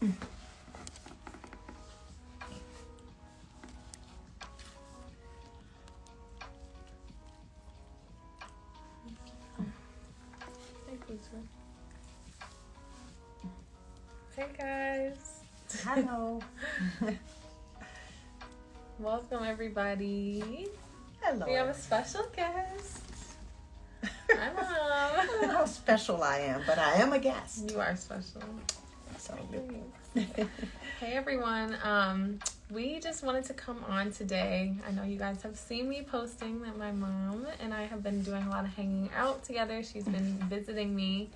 Hey guys. Hello. Welcome everybody. Hello. We have a special guest. Hi Mom. I don't know how special I am, but I am a guest. You are special. So Hey everyone. We just wanted to come on today. I know you guys have seen me posting that my mom and I have been doing a lot of hanging out together. She's been visiting me.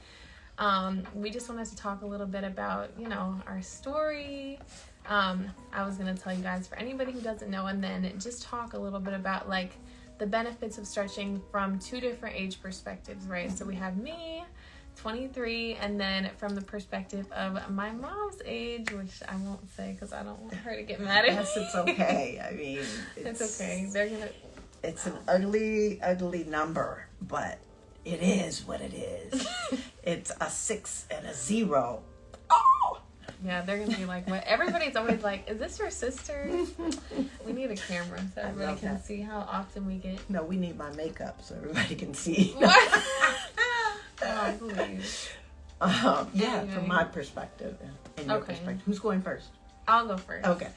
We just wanted to talk a little bit about, our story. I was going to tell you guys for anybody who doesn't know, and then just talk a little bit about like the benefits of stretching from two different age perspectives, right? So we have me, 23, and then from the perspective of my mom's age, which I won't say because I don't want her to get mad at me. yes, it's okay. I mean, It's okay. It's an ugly number, but it is what it is. It's a 6 and a 0. Oh! Yeah, they're gonna be like, what? Everybody's always like, is this your sister? We need a camera so everybody can see how often we get. No, we need my makeup so everybody can see. What? Oh, please. Yeah, from my perspective and your Okay. perspective. Who's going first? I'll go first. Okay.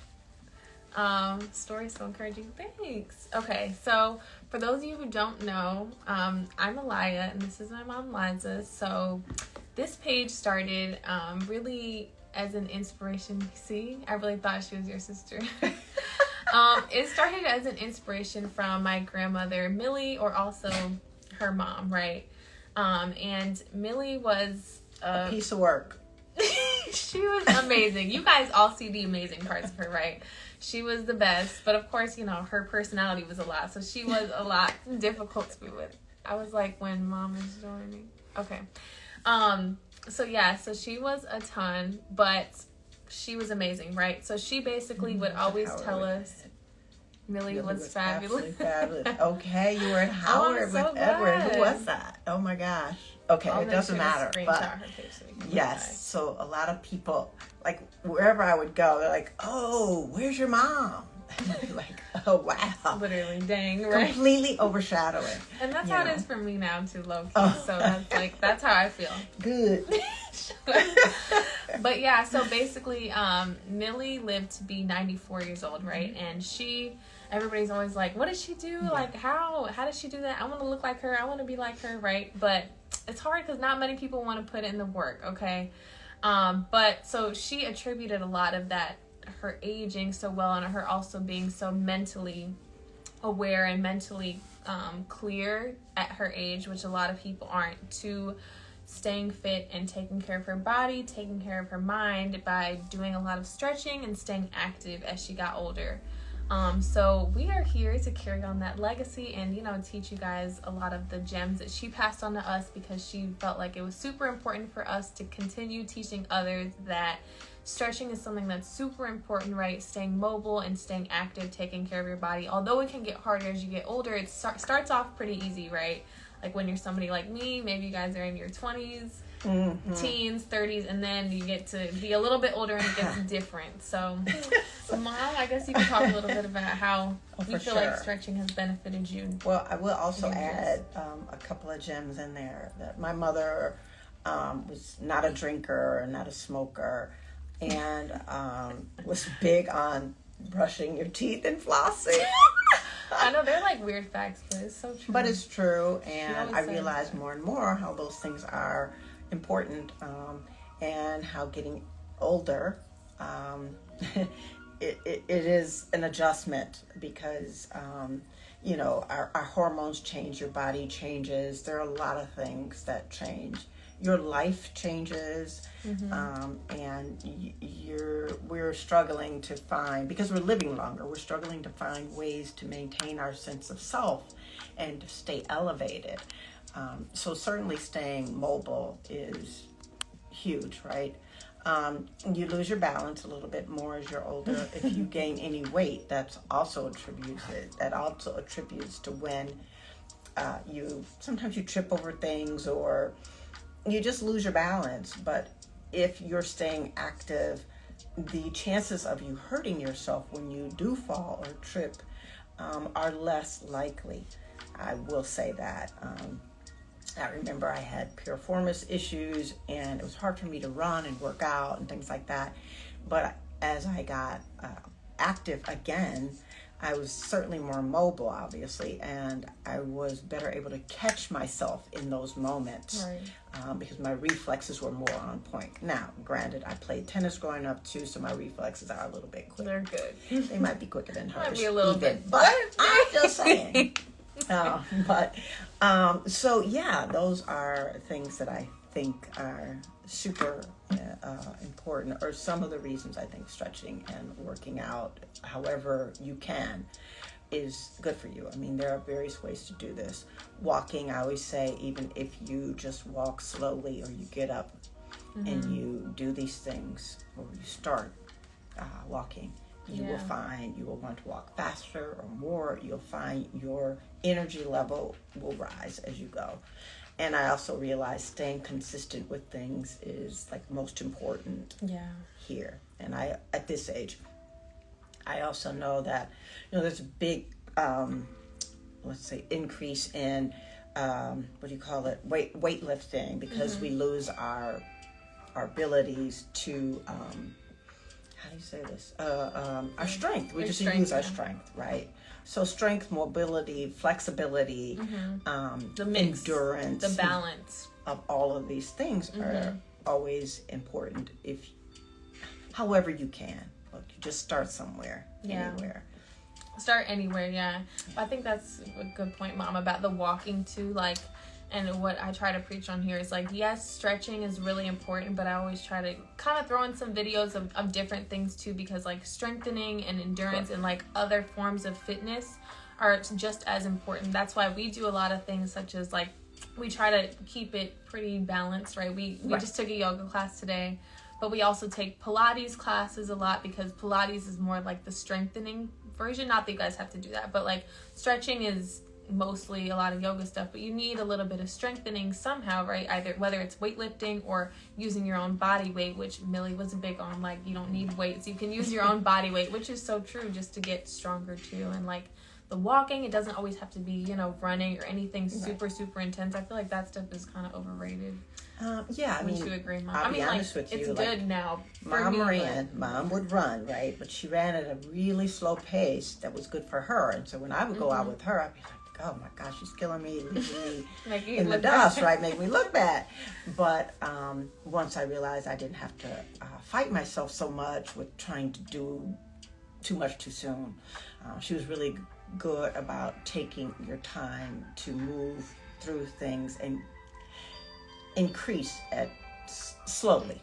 Stories so encouraging. Thanks. Okay, so for those of you who don't know, I'm Alaya and this is my mom Liza. So this page started really as an inspiration. See, I really thought she was your sister. It started as an inspiration from my grandmother Millie, or also her mom, right? And Millie was A piece of work. she was amazing. You guys all see the amazing parts of her, right? She was the best, but of course, her personality was a lot, so she was a lot difficult to be with. I was like, when Mom is joining. Okay. So she was a ton, but she was amazing, right? So she basically would always tell us Millie was fabulous. Absolutely fabulous. Okay, you were at Howard so with Edward. glad. Who was that? Oh my gosh. Okay, I'll it make doesn't sure to matter. screenshot But her page so we can yes, so a lot of people, like wherever I would go, they're like, "Oh, where's your mom?" And I'd be like, "Oh wow." literally, dang, right? Completely overshadowing. And that's how it is for me now too, low key. Oh. So that's how I feel. Good. But yeah, so basically, Millie lived to be 94 years old, right? And everybody's always like, what does she do? Yeah. Like, how does she do that? I want to look like her. I want to be like her, right? But it's hard because not many people want to put in the work, okay? But so she attributed a lot of that, her aging so well, and her also being so mentally aware and mentally clear at her age, which a lot of people aren't, to staying fit and taking care of her body, taking care of her mind by doing a lot of stretching and staying active as she got older. So we are here to carry on that legacy and, teach you guys a lot of the gems that she passed on to us, because she felt like it was super important for us to continue teaching others that stretching is something that's super important, right? Staying mobile and staying active, taking care of your body. Although it can get harder as you get older, it starts off pretty easy, right? Like when you're somebody like me, maybe you guys are in your 20s, teens, 30s, and then you get to be a little bit older and it gets different. So Mom, I guess you can talk a little bit about how you feel like stretching has benefited you. Well, I will also add a couple of gems in there. That my mother was not a drinker or not a smoker, and was big on brushing your teeth and flossing. I know they're like weird facts, but it's so true. But it's true, and I says realize that. more and more how those things are important, and how getting older, it is an adjustment, because our hormones change, your body changes. There are a lot of things that change. Your life changes, and we're struggling to find, because we're living longer, we're struggling to find ways to maintain our sense of self and to stay elevated. So certainly staying mobile is huge, right? You lose your balance a little bit more as you're older. If you gain any weight, that also attributes to when sometimes you trip over things, or you just lose your balance. But if you're staying active, the chances of you hurting yourself when you do fall or trip are less likely. I will say that. I remember I had piriformis issues, and it was hard for me to run and work out and things like that. But as I got active again, I was certainly more mobile, obviously, and I was better able to catch myself in those moments, right. Because my reflexes were more on point. Now, granted, I played tennis growing up too, so my reflexes are a little bit quicker. They're good. They might be quicker than hers. Might be a little bit, but I'm just saying. So yeah, those are things that I think are super important, or some of the reasons I think stretching and working out, however you can, is good for you. I mean, there are various ways to do this. Walking, I always say, even if you just walk slowly, or you get up and you do these things, or you start walking, you will find you will want to walk faster or more. You'll find your energy level will rise as you go. And I also realize staying consistent with things is like most important here. And I, at this age, I also know that, there's a big, let's say, increase in, weightlifting, because we lose our abilities to, how do you say this? Our strength. We just use our strength, right? So strength, mobility, flexibility, the mix, endurance, the balance of all of these things are always important. However you can, look, you just start somewhere, anywhere. Start anywhere, yeah. I think that's a good point, Mom, about the walking too. Like, and what I try to preach on here is like, yes, stretching is really important, but I always try to kind of throw in some videos of different things too, because like strengthening and endurance and like other forms of fitness are just as important. That's why we do a lot of things, such as like, we try to keep it pretty balanced, right? We just took a yoga class today, but we also take Pilates classes a lot, because Pilates is more like the strengthening version. Not that you guys have to do that, but like stretching is mostly a lot of yoga stuff, but you need a little bit of strengthening somehow, right? Either whether it's weightlifting or using your own body weight, which Millie was big on. Like, you don't need weights, you can use your own body weight, which is so true, just to get stronger too. And like the walking, it doesn't always have to be, running or anything super intense. I feel like that stuff is kind of overrated. I mean, you agree, Mom? I'll be honest with you. It's good now. Mom would run, right? But she ran at a really slow pace that was good for her. And so when I would go out with her, I'd be like, oh my gosh, she's killing me, leaving me in the dust, right? Make me look bad. But once I realized I didn't have to fight myself so much with trying to do too much too soon, she was really good about taking your time to move through things and increase at slowly.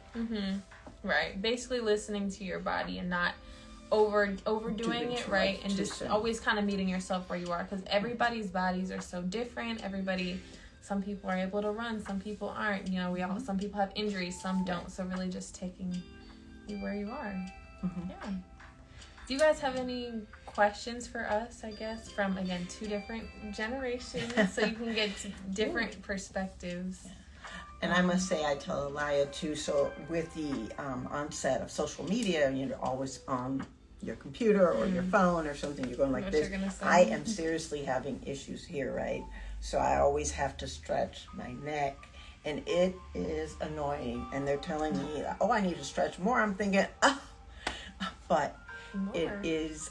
Right. Basically listening to your body and not overdoing it, right? And just always kind of meeting yourself where you are, because everybody's bodies are so different. Some people are able to run, some people aren't. Some people have injuries, some don't. So really just taking you where you are. Yeah. Do you guys have any questions for us, I guess, from, again, 2 different generations, so you can get different perspectives? And I must say, I tell Elia too, so with the onset of social media, you're always on your computer or your phone or something, you're going like this. I am seriously having issues here, right? So I always have to stretch my neck, and it is annoying. And they're telling me, I need to stretch more. I'm thinking, but it is,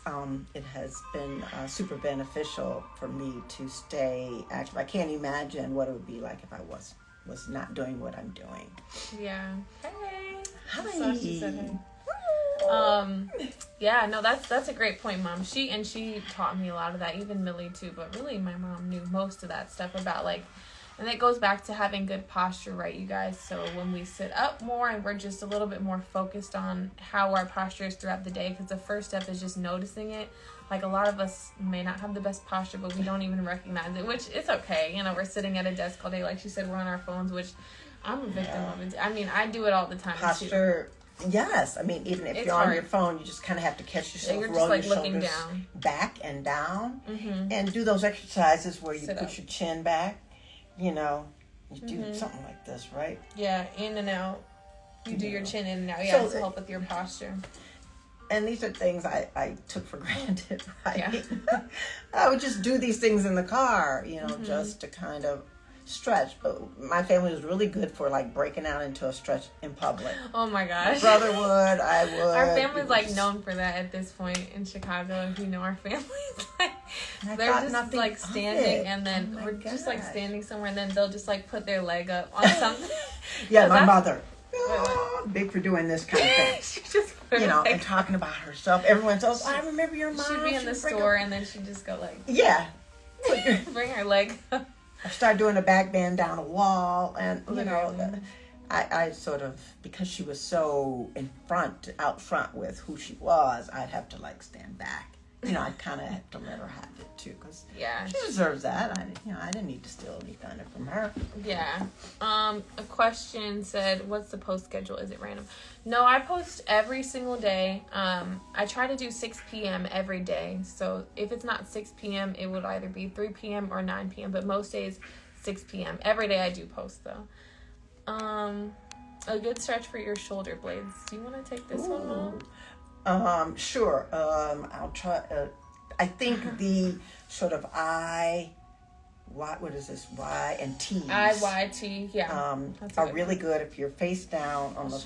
it has been super beneficial for me to stay active. I can't imagine what it would be like if I was not doing what I'm doing. Yeah. Hey. Hi. So she said hey. Yeah, no, that's a great point, Mom. She taught me a lot of that, even Millie too, but really my mom knew most of that stuff about and it goes back to having good posture, right, you guys? So when we sit up more and we're just a little bit more focused on how our posture is throughout the day, because the first step is just noticing it. Like, a lot of us may not have the best posture, but we don't even recognize it, which it's okay. We're sitting at a desk all day. Like she said, we're on our phones, which I'm a victim of it. I mean, I do it all the time. Posture, yes. I mean, even if you're on your phone, you just kind of have to catch yourself, roll your shoulders down, back and down, and do those exercises where you put your chin back. You do something like this, right? Yeah, in and out. You do your chin in and out, So to help with your posture. And these are things I took for granted, right? Yeah. I would just do these things in the car, just to kind of stretch. But my family was really good for like breaking out into a stretch in public. Oh my gosh. My brother would, I would. Our family's like known for that at this point in Chicago. If you know our families, like they're just like standing and then we're just like standing somewhere and then they'll just like put their leg up on something. Yeah, my mother. Big for doing this kind of thing. She just and talking about herself. Everyone says, I remember your mom. She'd be in the store and then she'd just go like, yeah. bring her leg up. I started doing a back bend down a wall, and I sort of, because she was so out front with who she was, I'd have to like stand back. I'd kind of have to let her have it too, because she deserves that. I didn't need to steal any thunder from her. Yeah. A question said, "What's the post schedule? Is it random?" No, I post every single day. I try to do 6 p.m. every day. So if it's not 6 p.m., it would either be 3 p.m. or 9 p.m. But most days, 6 p.m. Every day I do post though. A good stretch for your shoulder blades. Do you want to take this one, Mom? Sure. I'll try. I think the sort of what is this? Y and T's. IYT, yeah. Are really good if you're face down on the.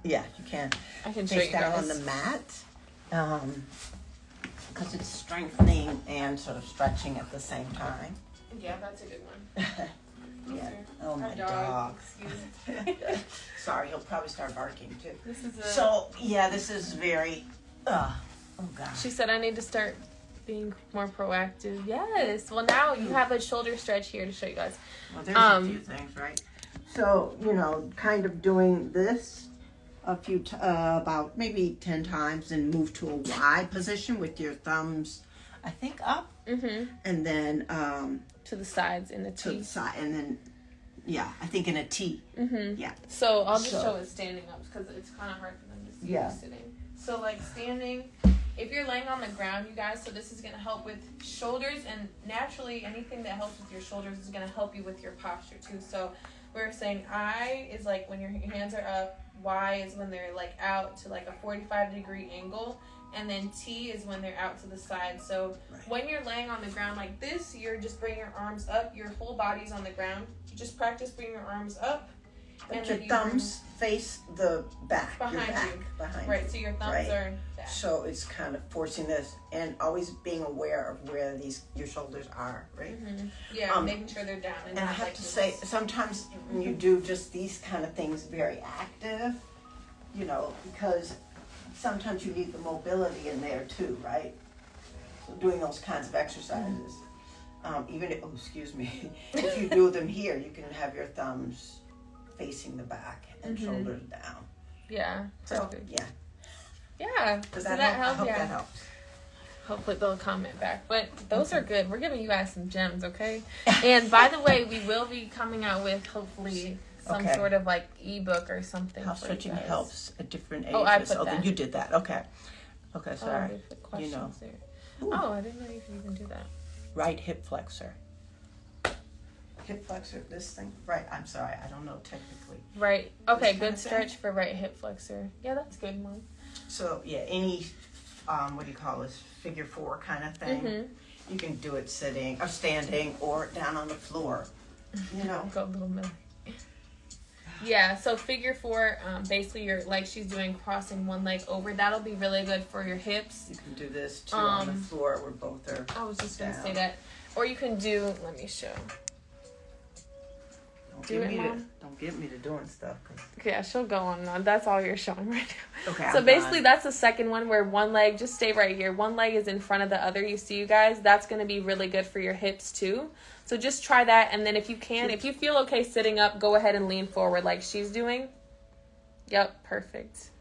Yeah, you can. I can face down on the mat. Because it's strengthening and sort of stretching at the same time. Yeah, that's a good one. Yeah. Oh, my dog. Excuse me. Sorry, he'll probably start barking too. This is very. Oh gosh. She said I need to start being more proactive. Yes. Well, now you have a shoulder stretch here to show you guys. Well, there's a few things, right? So kind of doing this about maybe 10 times, and move to a Y position with your thumbs, I think up, and then to the sides in a T. To the side, and then, I think in a T. Yeah. So I'll just show it standing up because it's kind of hard for them to see you sitting. So like standing, if you're laying on the ground, you guys, so this is going to help with shoulders, and naturally anything that helps with your shoulders is going to help you with your posture too. So we're saying I is like when your hands are up, Y is when they're like out to like a 45-degree angle, and then T is when they're out to the side. So when you're laying on the ground like this, you're just bringing your arms up. Your whole body's on the ground. You just practice bringing your arms up. But your thumbs face the back. Behind you. Behind right, so your thumbs are back. So it's kind of forcing this and always being aware of where your shoulders are, right? Mm-hmm. Yeah, making sure they're down. And I have to say, sometimes when you do just these kind of things very active, because sometimes you need the mobility in there too, right? So doing those kinds of exercises. Even if, if you do them here, you can have your thumbs facing the back and shoulders down. Yeah. Perfect. So, yeah. Does that help? I hope that helps. Hopefully they'll comment back. But those are good. We're giving you guys some gems, okay? And by the way, we will be coming out with hopefully some sort of like ebook or something. How stretching helps at different ages. Oh, I put that. Then you did that. Okay, sorry. I didn't know you could even do that. Right hip flexor. Hip flexor, this thing. Right, I'm sorry, I don't know technically. Right. Okay, good stretch for right hip flexor. Yeah, that's good, Mom. So, any, what do you call this, figure 4 kind of thing. You can do it sitting, or standing, or down on the floor, Go a little bit. Yeah, so figure 4, basically you're, like she's doing, crossing one leg over. That'll be really good for your hips. You can do this, too, on the floor where both are I was just going to say that. Or you can do, let me show. Don't get me to doing stuff. Yeah, she'll go on and on. That's all you're showing right now. Okay. So basically, that's the second one where one leg, just stay right here. One leg is in front of the other. You see, you guys, that's going to be really good for your hips too. So just try that, and then if you feel okay sitting up, go ahead and lean forward like she's doing. Yep, perfect.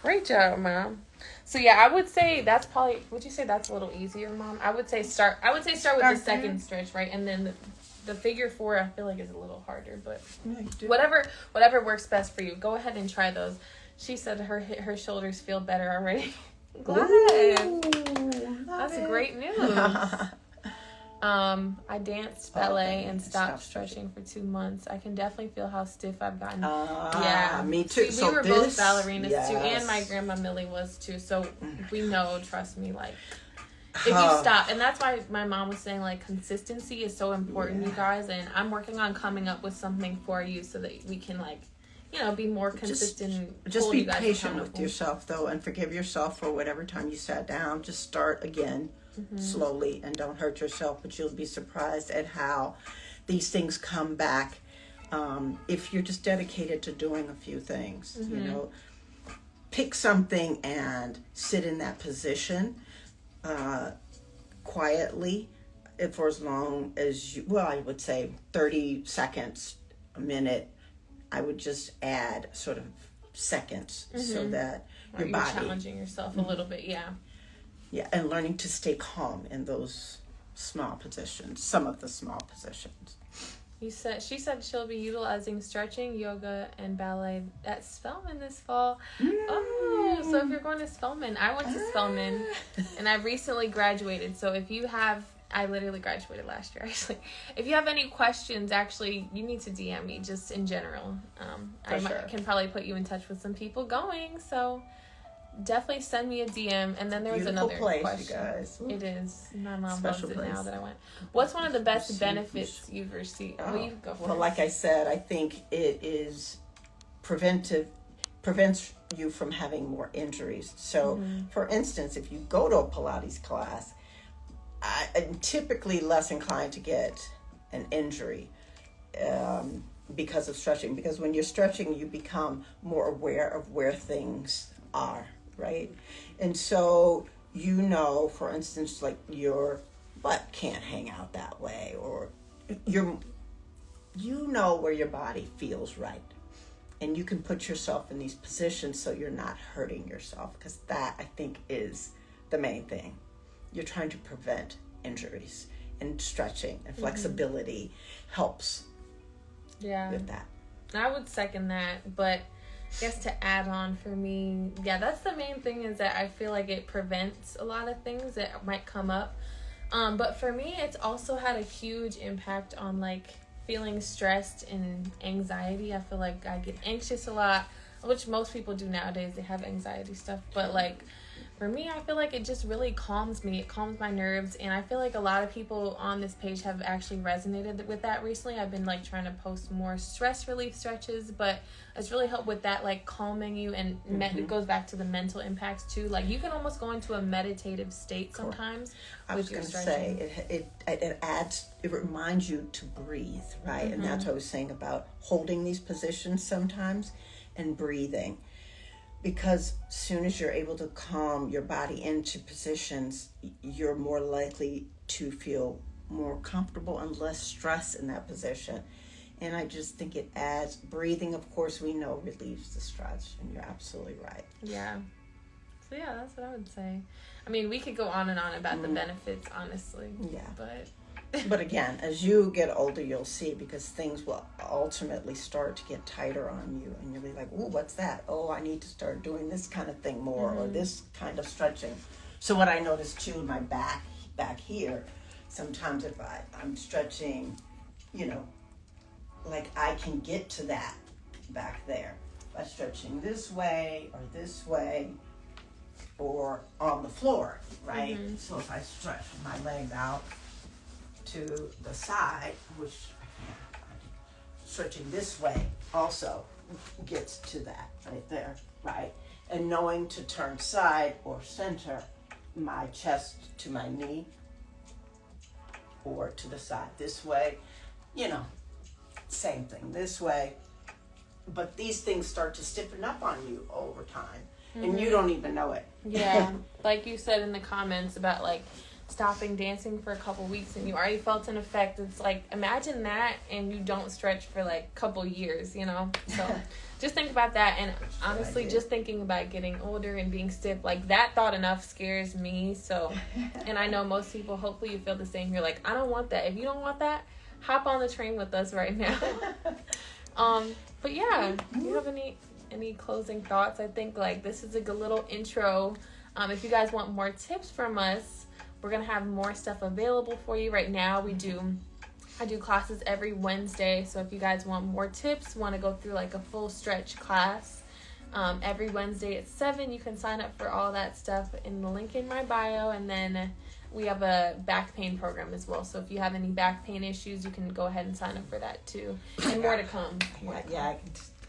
Great job, Mom. So yeah, I would say that's probably. Would you say that's a little easier, Mom? I would say start with the second stretch, right, and then the figure 4, I feel like is a little harder, but whatever works best for you. Go ahead and try those. She said her shoulders feel better already. Glad. That's great news. I danced ballet okay. and stopped stretching for 2 months. I can definitely feel how stiff I've gotten. Me too. See, we were both ballerinas too, yes. and my grandma Millie was too. So we know, trust me, like if you stop, and that's why my mom was saying like consistency is so important, you guys. And I'm working on coming up with something for you so that we can like, you know, be more consistent. Just be patient with yourself though, and forgive yourself for whatever time you sat down. Just start again. Slowly, and don't hurt yourself, but you'll be surprised at how these things come back if you're just dedicated to doing a few things. You know, pick something and sit in that position quietly for as long as you, well, I would say 30 seconds, a minute. I would just add sort of seconds so that your body, challenging yourself a little bit. Yeah, and learning to stay calm in those small positions, some of the small positions. She said she'll be utilizing stretching, yoga, and ballet at Spelman this fall. Oh, so if you're going to Spelman, I went to Spelman, and I recently graduated. So if you have, I literally graduated last year, actually. If you have any questions, actually, you need to DM me, just in general. Can probably put you in touch with some people going, so definitely send me a DM. And then there was another place, question. You guys. It is. My mom Special loves it place. now that I went. What's one of the best benefits you've received? You go for well, like I said, I think it is prevents you from having more injuries. So, for instance, if you go to a Pilates class, I'm typically less inclined to get an injury because of stretching. Because when you're stretching, you become more aware of where things are. Right? And so, you know, for instance, like your butt can't hang out that way, or you know where your body feels right. And you can put yourself in these positions so you're not hurting yourself, because that, I think, is the main thing. You're trying to prevent injuries, and stretching and flexibility helps with that. I would second that, but I guess to add on for me, that's the main thing, is that I feel like it prevents a lot of things that might come up. But for me, it's also had a huge impact on like feeling stressed and anxiety. I feel like I get anxious a lot, which most people do nowadays. They have anxiety stuff. But like for me, I feel like it just really calms me. It calms my nerves. And I feel like a lot of people on this page have actually resonated with that recently. I've been like trying to post more stress relief stretches, but it's really helped with that, like calming you. And it goes back to the mental impacts too. Like you can almost go into a meditative state sometimes with your stretching. It adds, it reminds you to breathe, right? And that's what I was saying about holding these positions sometimes and breathing. Because as soon as you're able to calm your body into positions, you're more likely to feel more comfortable and less stress in that position. And I just think it adds, breathing, of course, we know relieves the stress, and you're absolutely right. Yeah. So yeah, that's what I would say. I mean, we could go on and on about the benefits, honestly. Yeah. But again, as you get older, you'll see, because things will ultimately start to get tighter on you, and you'll be like, "Ooh, what's that? Oh, I need to start doing this kind of thing more, or this kind of stretching." So what I noticed too in my back here, sometimes if I'm stretching, you know, like I can get to that back there by stretching this way, or on the floor, right? So if I stretch my leg out to the side, which I can't, stretching this way also gets to that right there, right? And knowing to turn side or center my chest to my knee, or to the side this way, you know, same thing this way. But these things start to stiffen up on you over time, and you don't even know it. Yeah, like you said in the comments about like stopping dancing for a couple weeks and you already felt an effect. It's like, imagine that and you don't stretch for like a couple years, you know? So just think about that. And honestly, just thinking about getting older and being stiff, like that thought enough scares me. So, and I know most people, hopefully you feel the same. You're like, I don't want that. If you don't want that, hop on the train with us right now. But yeah, do you have any closing thoughts? I think like this is a good little intro. If you guys want more tips from us, We're going to have more stuff available for you. Right now, I do classes every Wednesday. So if you guys want more tips, want to go through like a full stretch class, every Wednesday at 7, you can sign up for all that stuff in the link in my bio. And then we have a back pain program as well. So if you have any back pain issues, you can go ahead and sign up for that too. And more to come. Yeah,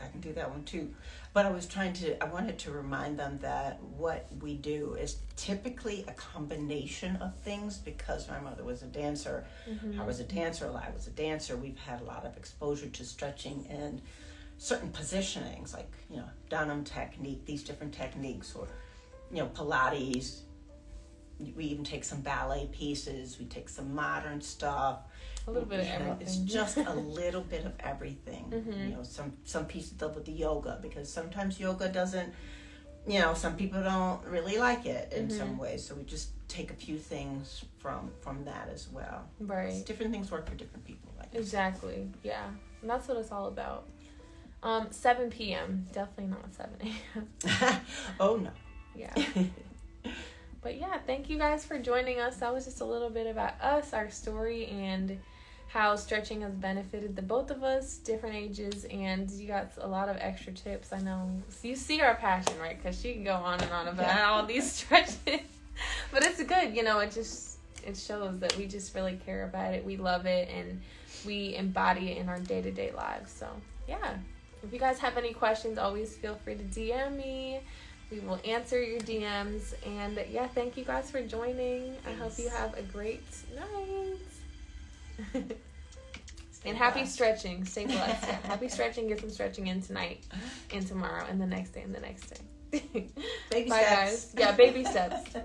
I can do that one too. But I wanted to remind them that what we do is typically a combination of things, because my mother was a dancer. Mm-hmm. I was a dancer. We've had a lot of exposure to stretching and certain positionings, like, Dunham technique, these different techniques, or, Pilates. We even take some ballet pieces. We take some modern stuff. A little bit of everything. It's just a little bit of everything. Mm-hmm. Some pieces up with the yoga, because sometimes yoga doesn't, some people don't really like it in some ways. So we just take a few things from that as well. Right. It's different things work for different people. Exactly. Yeah. And that's what it's all about. 7 p.m. Definitely not 7 a.m. Oh, no. Yeah. But yeah, thank you guys for joining us. That was just a little bit about us, our story, and how stretching has benefited the both of us, different ages, and you got a lot of extra tips. I know you see our passion, right? Because she can go on and on about all these stretches. But it's good, it shows that we just really care about it. We love it, and we embody it in our day-to-day lives. So yeah, if you guys have any questions, always feel free to DM me. We will answer your DMs. And yeah, thank you guys for joining. I hope you have a great night. And happy stretching. Stay blessed. Yeah, happy stretching. Get some stretching in tonight and tomorrow and the next day and the next day. Baby Bye, steps. guys. Yeah, baby steps.